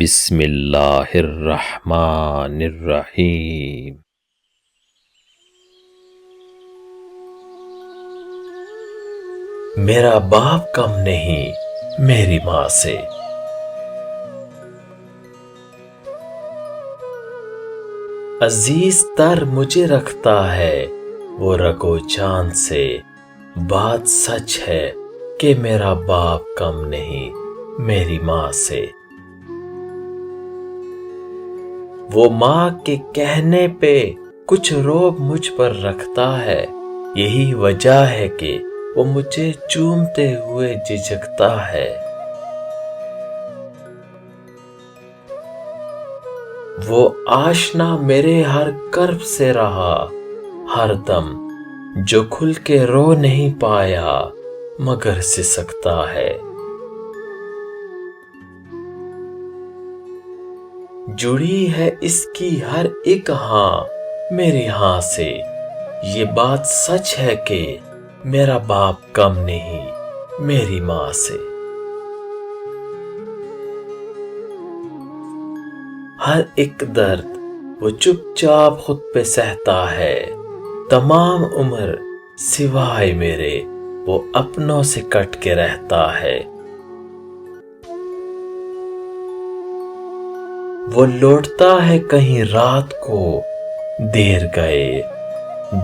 بسم اللہ الرحمن الرحیم۔ میرا باپ کم نہیں میری ماں سے، عزیز تر مجھے رکھتا ہے وہ رگ و جان سے۔ بات سچ ہے کہ میرا باپ کم نہیں میری ماں سے۔ وہ ماں کے کہنے پہ کچھ روب مجھ پر رکھتا ہے، یہی وجہ ہے کہ وہ مجھے چومتے ہوئے جھجکتا ہے۔ وہ آشنا میرے ہر کرب سے رہا ہر دم، جو کھل کے رو نہیں پایا مگر سسکتا ہے۔ جڑی ہے اس کی ہر ایک ہاں میری ہاں سے، یہ بات سچ ہے کہ میرا باپ کم نہیں میری ماں سے۔ ہر ایک درد وہ چپ چاپ خود پہ سہتا ہے، تمام عمر سوائے میرے وہ اپنوں سے کٹ کے رہتا ہے۔ وہ لوٹتا ہے کہیں رات کو دیر گئے،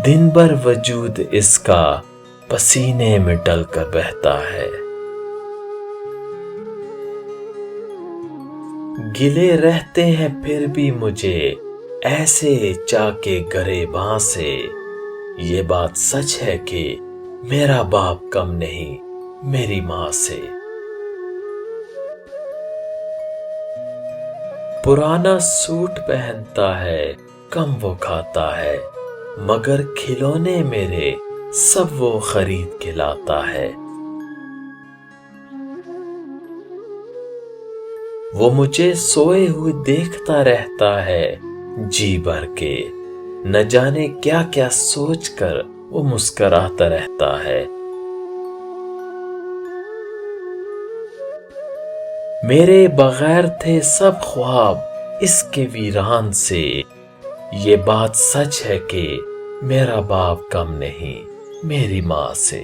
دن بھر وجود اس کا پسینے میں ڈل کر بہتا ہے۔ گلے رہتے ہیں پھر بھی مجھے ایسے چاکے گریباں سے، یہ بات سچ ہے کہ میرا باپ کم نہیں میری ماں سے۔ پرانا سوٹ پہنتا ہے کم وہ کھاتا ہے، مگر کھلونے میرے سب وہ خرید کے لاتا ہے۔ وہ مجھے سوئے ہوئے دیکھتا رہتا ہے جی بھر کے، نہ جانے کیا کیا سوچ کر وہ مسکراتا رہتا ہے۔ میرے بغیر تھے سب خواب اس کے ویران سے، یہ بات سچ ہے کہ میرا باپ کم نہیں میری ماں سے۔